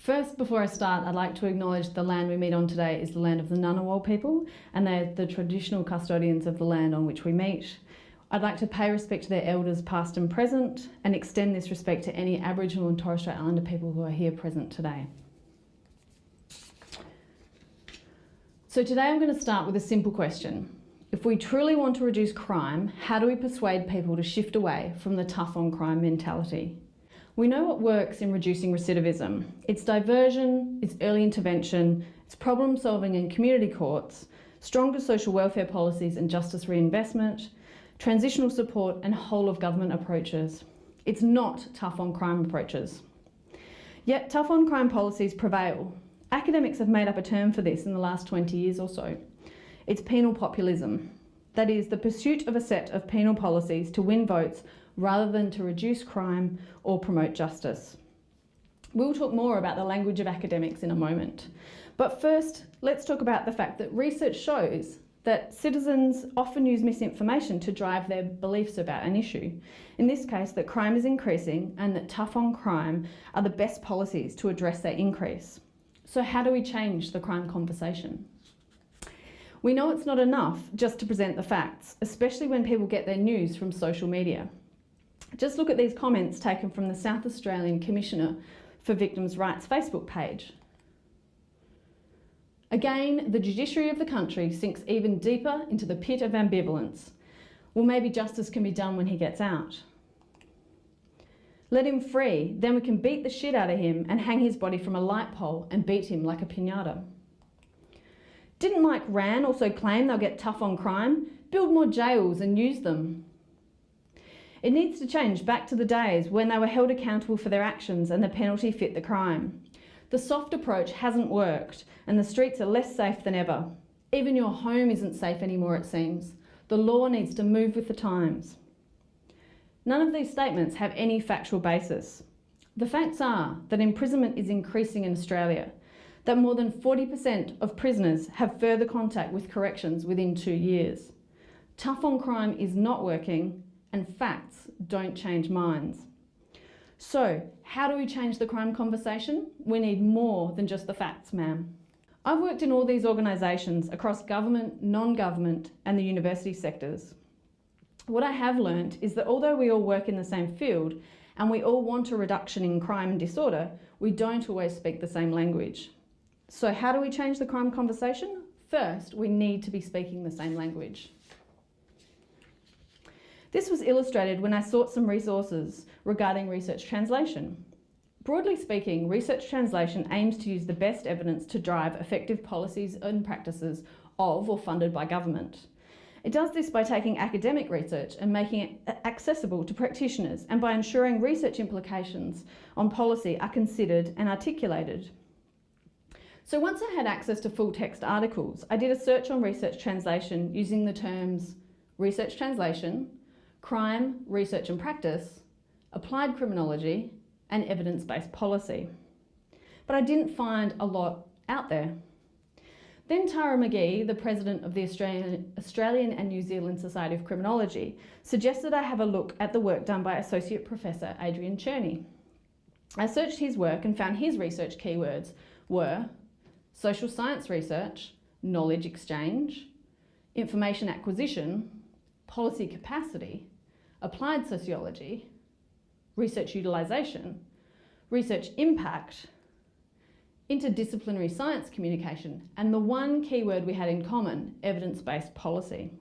First, before I start, I'd like to acknowledge the land we meet on today is the land of the Ngunnawal people, and they're the traditional custodians of the land on which we meet. I'd like to pay respect to their elders past and present, and extend this respect to any Aboriginal and Torres Strait Islander people who are here present today. So today I'm going to start with a simple question. If we truly want to reduce crime, how do we persuade people to shift away from the tough on crime mentality? We know what works in reducing recidivism. It's diversion, it's early intervention, it's problem solving in community courts, stronger social welfare policies and justice reinvestment, transitional support and whole of government approaches. It's not tough on crime approaches. Yet tough on crime policies prevail. Academics have made up a term for this in the last 20 years or so. It's penal populism. That is, the pursuit of a set of penal policies to win votes rather than to reduce crime or promote justice. We'll talk more about the language of academics in a moment. But first, let's talk about the fact that research shows that citizens often use misinformation to drive their beliefs about an issue. In this case, that crime is increasing and that tough on crime are the best policies to address that increase. So how do we change the crime conversation? We know it's not enough just to present the facts, especially when people get their news from social media. Just look at these comments taken from the South Australian Commissioner for Victims' Rights Facebook page. Again, the judiciary of the country sinks even deeper into the pit of ambivalence. Well, maybe justice can be done when he gets out. Let him free, then we can beat the shit out of him and hang his body from a light pole and beat him like a piñata. Didn't Mike Rann also claim they'll get tough on crime? Build more jails and use them. It needs to change back to the days when they were held accountable for their actions and the penalty fit the crime. The soft approach hasn't worked and the streets are less safe than ever. Even your home isn't safe anymore, it seems. The law needs to move with the times. None of these statements have any factual basis. The facts are that imprisonment is increasing in Australia, that more than 40% of prisoners have further contact with corrections within 2 years. Tough on crime is not working, and facts don't change minds. So, how do we change the crime conversation? We need more than just the facts, ma'am. I've worked in all these organisations across government, non-government and the university sectors. What I have learned is that although we all work in the same field and we all want a reduction in crime and disorder, we don't always speak the same language. So how do we change the crime conversation? First, we need to be speaking the same language. This was illustrated when I sought some resources regarding research translation. Broadly speaking, research translation aims to use the best evidence to drive effective policies and practices of or funded by government. It does this by taking academic research and making it accessible to practitioners and by ensuring research implications on policy are considered and articulated. So once I had access to full text articles, I did a search on research translation using the terms research translation, crime, research and practice, applied criminology, and evidence-based policy. But I didn't find a lot out there. Then Tara McGee, the president of the Australian and New Zealand Society of Criminology, suggested I have a look at the work done by Associate Professor Adrian Cherney. I searched his work and found his research keywords were social science research, knowledge exchange, information acquisition, policy capacity, applied sociology, research utilisation, research impact, interdisciplinary science communication, and the one keyword we had in common, evidence-based policy.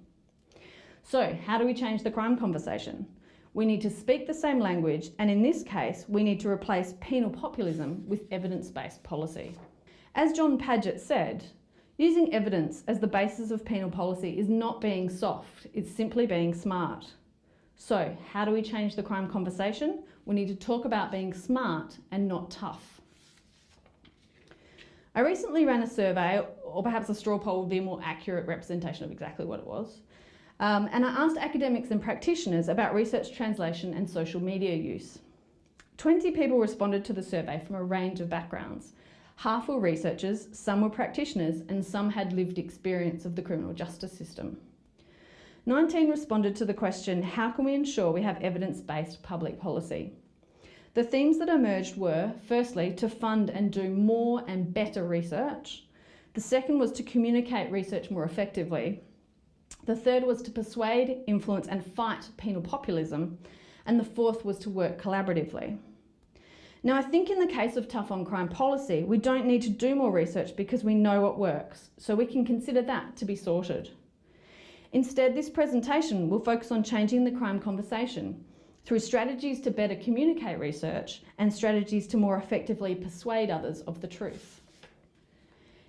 So how do we change the crime conversation? We need to speak the same language, and in this case, we need to replace penal populism with evidence-based policy. As John Padgett said, using evidence as the basis of penal policy is not being soft, it's simply being smart. So how do we change the crime conversation? We need to talk about being smart and not tough. I recently ran a survey, or perhaps a straw poll would be a more accurate representation of exactly what it was. And I asked academics and practitioners about research translation and social media use. 20 people responded to the survey from a range of backgrounds. Half were researchers, some were practitioners, and some had lived experience of the criminal justice system. 19 responded to the question, how can we ensure we have evidence-based public policy? The themes that emerged were, firstly, to fund and do more and better research. The second was to communicate research more effectively. The third was to persuade, influence and fight penal populism. And the fourth was to work collaboratively. Now, I think in the case of tough on crime policy, we don't need to do more research because we know what works, so we can consider that to be sorted. Instead, this presentation will focus on changing the crime conversation through strategies to better communicate research and strategies to more effectively persuade others of the truth.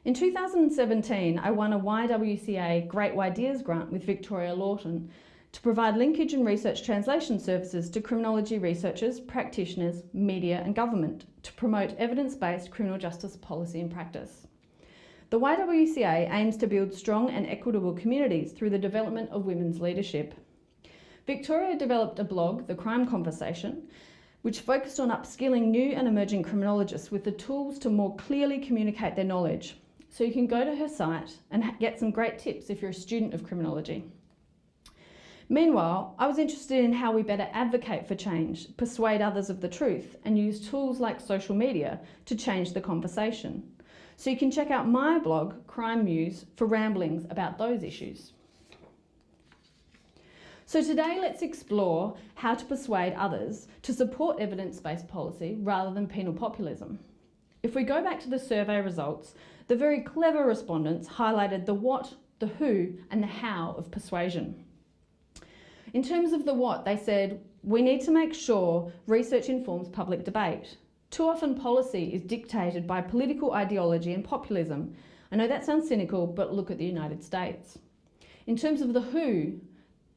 In 2017, I won a YWCA Great Ideas grant with Victoria Lawton to provide linkage and research translation services to criminology researchers, practitioners, media and government to promote evidence-based criminal justice policy and practice. The YWCA aims to build strong and equitable communities through the development of women's leadership. Victoria developed a blog, The Crime Conversation, which focused on upskilling new and emerging criminologists with the tools to more clearly communicate their knowledge. So you can go to her site and get some great tips if you're a student of criminology. Meanwhile, I was interested in how we better advocate for change, persuade others of the truth, and use tools like social media to change the conversation. So you can check out my blog, Crime Muse, for ramblings about those issues. So today, let's explore how to persuade others to support evidence-based policy rather than penal populism. If we go back to the survey results, the very clever respondents highlighted the what, the who, and the how of persuasion. In terms of the what, they said, we need to make sure research informs public debate. Too often policy is dictated by political ideology and populism. I know that sounds cynical, but look at the United States. In terms of the who,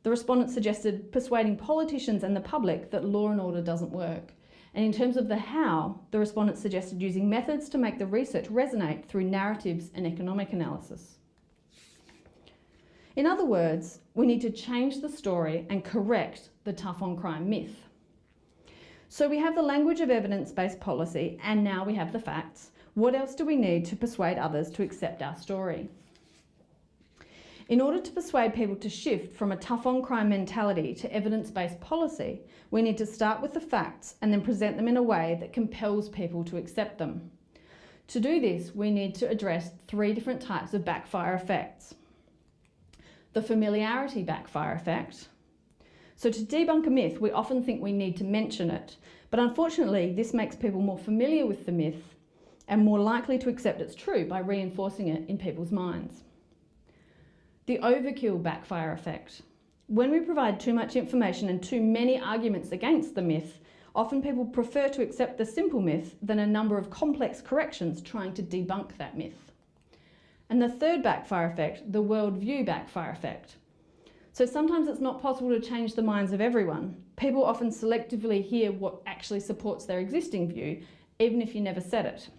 the respondents suggested persuading politicians and the public that law and order doesn't work. And in terms of the how, the respondents suggested using methods to make the research resonate through narratives and economic analysis. In other words, we need to change the story and correct the tough on crime myth. So we have the language of evidence-based policy and now we have the facts. What else do we need to persuade others to accept our story? In order to persuade people to shift from a tough on crime mentality to evidence-based policy, we need to start with the facts and then present them in a way that compels people to accept them. To do this, we need to address 3 different types of backfire effects. The familiarity backfire effect. So to debunk a myth, we often think we need to mention it, but unfortunately this makes people more familiar with the myth and more likely to accept it's true by reinforcing it in people's minds. The overkill backfire effect. When we provide too much information and too many arguments against the myth, often people prefer to accept the simple myth than a number of complex corrections trying to debunk that myth. And the third backfire effect, the worldview backfire effect. So sometimes it's not possible to change the minds of everyone. People often selectively hear what actually supports their existing view, even if you never said it.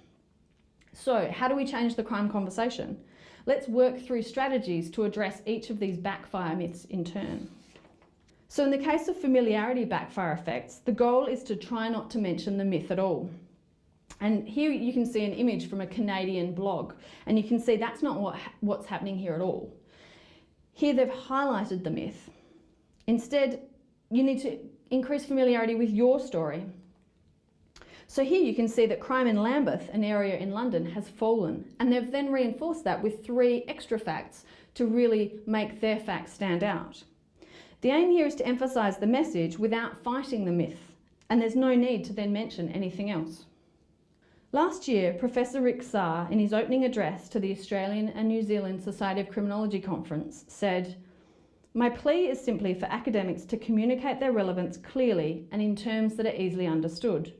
So how do we change the crime conversation? Let's work through strategies to address each of these backfire myths in turn. So in the case of familiarity backfire effects, the goal is to try not to mention the myth at all. And here you can see an image from a Canadian blog, and you can see that's not what's happening here at all. Here they've highlighted the myth. Instead, you need to increase familiarity with your story. So here you can see that crime in Lambeth, an area in London, has fallen, and they've then reinforced that with 3 extra facts to really make their facts stand out. The aim here is to emphasise the message without fighting the myth, and there's no need to then mention anything else. Last year, Professor Rick Sarr, in his opening address to the Australian and New Zealand Society of Criminology Conference, said, "My plea is simply for academics to communicate their relevance clearly and in terms that are easily understood.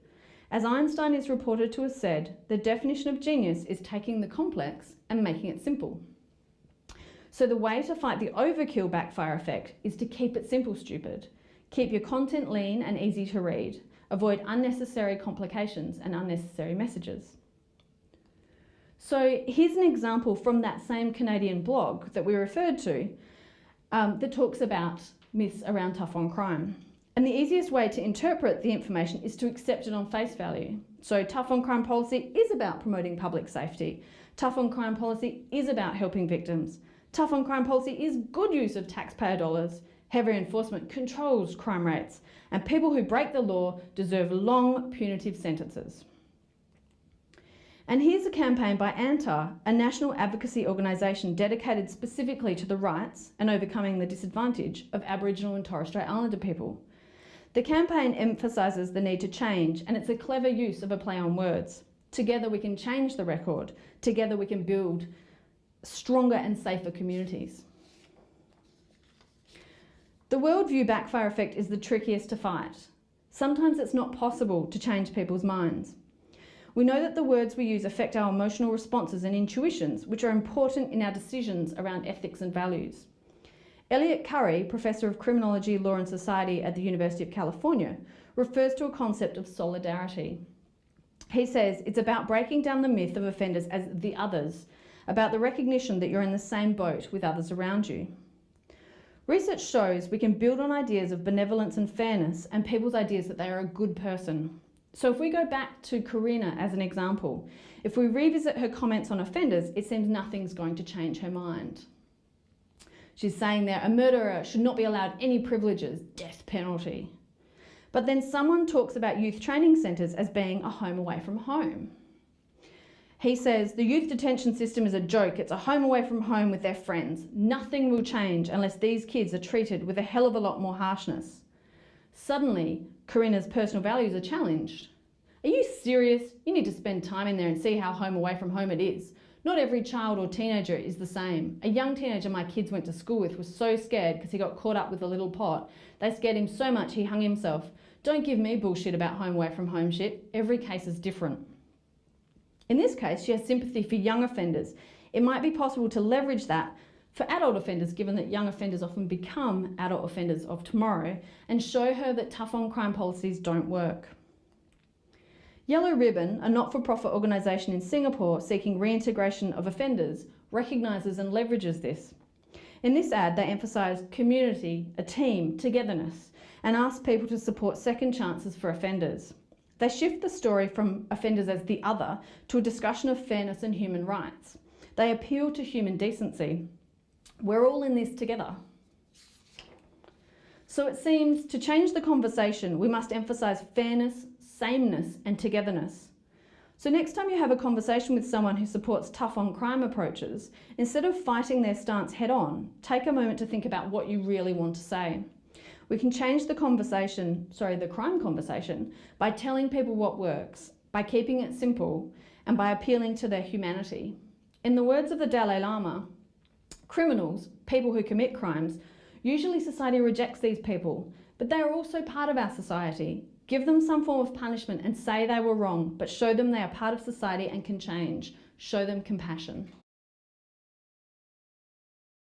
As Einstein is reported to have said, the definition of genius is taking the complex and making it simple." So the way to fight the overkill backfire effect is to keep it simple, stupid. Keep your content lean and easy to read. Avoid unnecessary complications and unnecessary messages. So here's an example from that same Canadian blog that we referred to that talks about myths around tough on crime. And the easiest way to interpret the information is to accept it on face value. So tough on crime policy is about promoting public safety. Tough on crime policy is about helping victims. Tough on crime policy is good use of taxpayer dollars. Heavy enforcement controls crime rates, and people who break the law deserve long, punitive sentences. And here's a campaign by ANTAR, a national advocacy organisation dedicated specifically to the rights and overcoming the disadvantage of Aboriginal and Torres Strait Islander people. The campaign emphasises the need to change, and it's a clever use of a play on words. Together we can change the record. Together we can build stronger and safer communities. The worldview backfire effect is the trickiest to fight. Sometimes it's not possible to change people's minds. We know that the words we use affect our emotional responses and intuitions, which are important in our decisions around ethics and values. Elliot Curry, Professor of Criminology, Law and Society at the University of California, refers to a concept of solidarity. He says it's about breaking down the myth of offenders as the others, about the recognition that you're in the same boat with others around you. Research shows we can build on ideas of benevolence and fairness and people's ideas that they are a good person. So if we go back to Karina as an example, if we revisit her comments on offenders, it seems nothing's going to change her mind. She's saying there, a murderer should not be allowed any privileges, death penalty. But then someone talks about youth training centres as being a home away from home. He says, the youth detention system is a joke. It's a home away from home with their friends. Nothing will change unless these kids are treated with a hell of a lot more harshness. Suddenly, Karina's personal values are challenged. Are you serious? You need to spend time in there and see how home away from home it is. Not every child or teenager is the same. A young teenager my kids went to school with was so scared because he got caught up with a little pot. They scared him so much he hung himself. Don't give me bullshit about home away from home shit. Every case is different. In this case, she has sympathy for young offenders. It might be possible to leverage that for adult offenders, given that young offenders often become adult offenders of tomorrow, and show her that tough on crime policies don't work. Yellow Ribbon, a not-for-profit organisation in Singapore seeking reintegration of offenders, recognises and leverages this. In this ad, they emphasise community, a team, togetherness, and ask people to support second chances for offenders. They shift the story from offenders as the other to a discussion of fairness and human rights. They appeal to human decency. We're all in this together. So it seems to change the conversation, we must emphasise fairness, sameness, and togetherness. So next time you have a conversation with someone who supports tough on crime approaches, instead of fighting their stance head on, take a moment to think about what you really want to say. We can change the crime conversation, by telling people what works, by keeping it simple, and by appealing to their humanity. In the words of the Dalai Lama, criminals, people who commit crimes, usually society rejects these people, but they are also part of our society. Give them some form of punishment and say they were wrong, but show them they are part of society and can change. Show them compassion.